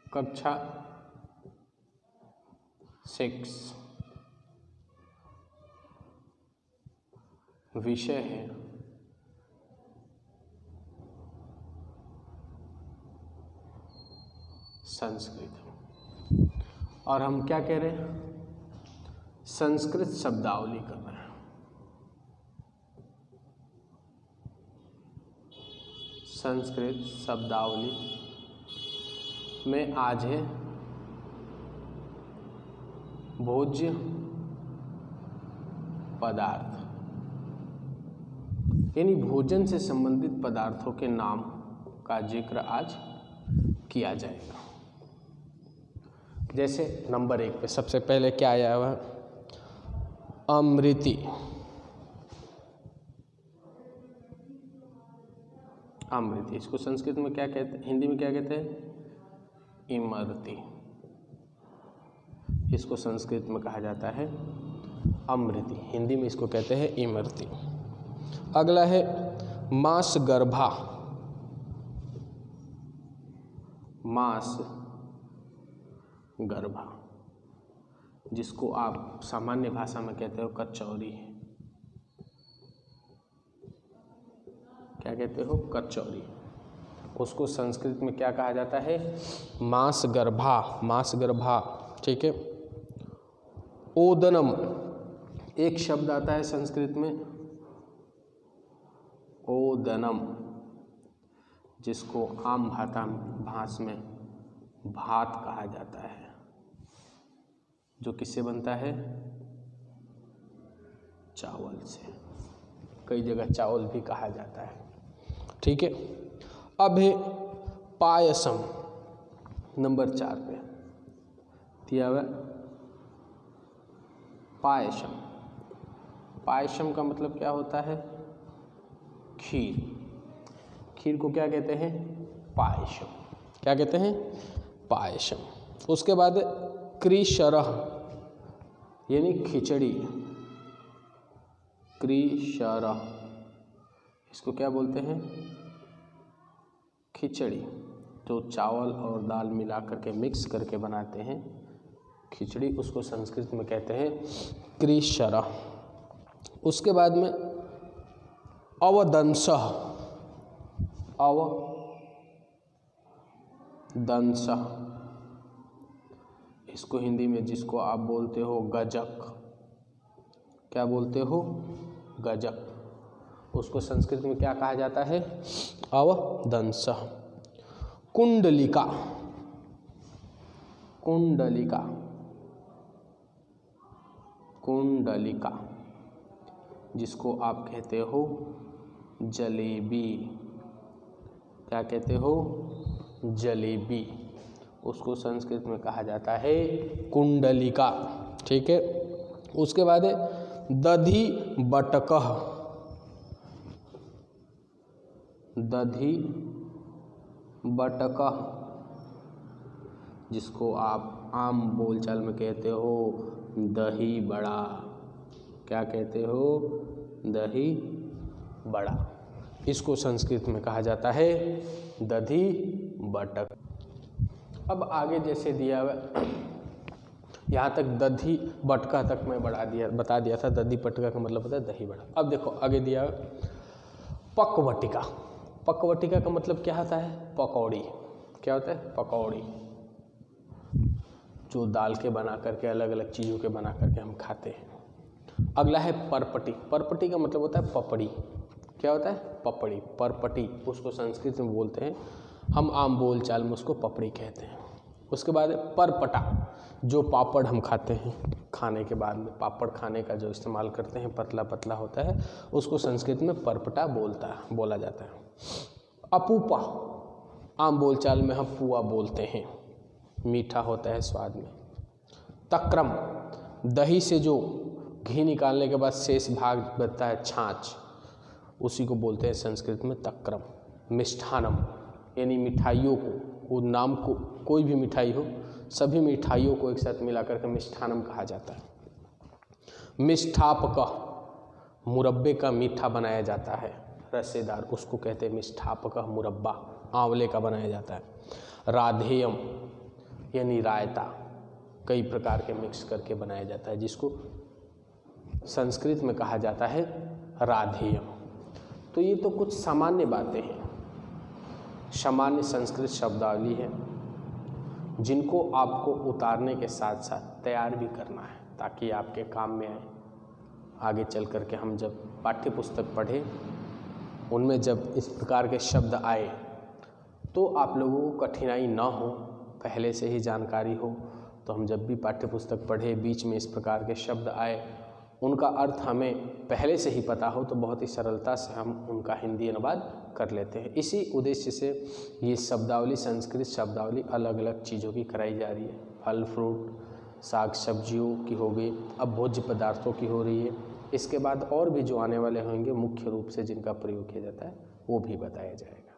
कक्षा 6 विषय है संस्कृत। और हम क्या कह रहे हैं? संस्कृत शब्दावली कर रहे हैं। संस्कृत शब्दावली में आज है भोज्य पदार्थ, यानी भोजन से संबंधित पदार्थों के नाम का जिक्र आज किया जाएगा। जैसे नंबर 1 पे सबसे पहले क्या आया हुआ? अमृति। अमृति, इसको संस्कृत में क्या कहते हैं? हिंदी में क्या कहते हैं? इमरती। इसको संस्कृत में कहा जाता है अमृति, हिंदी में इसको कहते हैं इमरती। अगला है मास गर्भा। मास गर्भा, जिसको आप सामान्य भाषा में कहते हो कचौरी। क्या कहते हो? कचौरी। उसको संस्कृत में क्या कहा जाता है? मास गर्भा। मास गर्भा, ठीक है। ओदनम, एक शब्द आता है संस्कृत में ओदनम, जिसको आम भाषा में भात कहा जाता है, जो किससे बनता है? चावल से। कई जगह चावल भी कहा जाता है, ठीक है। अब है पायसम, नंबर 4 पे दिया हुआ पायसम। पायसम का मतलब क्या होता है? खीर। खीर को क्या कहते हैं? पायसम। क्या कहते हैं? पायसम। उसके बाद कृशरह, यानी खिचड़ी। कृशरह, इसको क्या बोलते हैं? खिचड़ी। जो चावल और दाल मिला करके मिक्स करके बनाते हैं खिचड़ी, उसको संस्कृत में कहते हैं कृशरह। उसके बाद में अवदंसः। अवदंसः, इसको हिंदी में जिसको आप बोलते हो गजक। क्या बोलते हो? गजक। उसको संस्कृत में क्या कहा जाता है? अवदंसः। कुंडलिका। कुंडलिका। कुंडलिका, जिसको आप कहते हो जलेबी। क्या कहते हो? जलेबी। उसको संस्कृत में कहा जाता है कुंडलिका, ठीक है। उसके बाद है दधि बटकह। दधि बटकह, जिसको आप आम बोलचाल में कहते हो दही बड़ा। क्या कहते हो? दही बड़ा। इसको संस्कृत में कहा जाता है दधि बटक। अब आगे जैसे दिया हुआ, यहाँ तक दधि बटका तक मैं बता दिया था। दधि बटका का मतलब होता है दही बड़ा। अब देखो आगे दिया हुआ पकवटिका। पकवटिका का मतलब क्या होता है? पकौड़ी। क्या होता है? पकौड़ी, जो दाल के बना करके अलग अलग चीज़ों के बना करके हम खाते हैं। अगला है परपटी। परपटी का मतलब होता है पपड़ी। क्या होता है? पपड़ी। परपटी, उसको संस्कृत में बोलते हैं, हम आम बोलचाल में उसको पपड़ी कहते हैं। उसके बाद है परपटा, जो पापड़ हम खाते हैं खाने के बाद में, पापड़ खाने का जो इस्तेमाल करते हैं, पतला पतला होता है, उसको संस्कृत में परपटा बोला जाता है। अपूपा, आम बोलचाल में हम पुआ बोलते हैं, मीठा होता है स्वाद में। तक्रम, दही से जो घी निकालने के बाद शेष भाग बचता है छाछ, उसी को बोलते हैं संस्कृत में तक्रम। मिष्ठानम, यानी मिठाइयों को, वो नाम को कोई भी मिठाई हो, सभी मिठाइयों को एक साथ मिलाकर के मिष्ठानम कहा जाता है। मिष्ठापक, मुरब्बे का मीठा बनाया जाता है रसेदार, उसको कहते हैं मिष्ठापक मुरब्बा। आंवले का बनाया जाता है। राधेयम यानी रायता, कई प्रकार के मिक्स करके बनाया जाता है, जिसको संस्कृत में कहा जाता है राधेयम। तो ये तो कुछ सामान्य बातें हैं, सामान्य संस्कृत शब्दावली है, जिनको आपको उतारने के साथ साथ तैयार भी करना है ताकि आपके काम में आए। आगे चल कर के हम जब पाठ्य पुस्तक पढ़ें, उनमें जब इस प्रकार के शब्द आए तो आप लोगों को कठिनाई ना हो, पहले से ही जानकारी हो। तो हम जब भी पाठ्य पुस्तक पढ़ें, बीच में इस प्रकार के शब्द आए, उनका अर्थ हमें पहले से ही पता हो तो बहुत ही सरलता से हम उनका हिंदी अनुवाद कर लेते हैं। इसी उद्देश्य से ये शब्दावली, संस्कृत शब्दावली अलग अलग चीज़ों की कराई जा रही है। फल फ्रूट, साग सब्जियों की हो गई, अब भोज्य पदार्थों की हो रही है। इसके बाद और भी जो आने वाले होंगे मुख्य रूप से जिनका प्रयोग किया जाता है वो भी बताया जाएगा।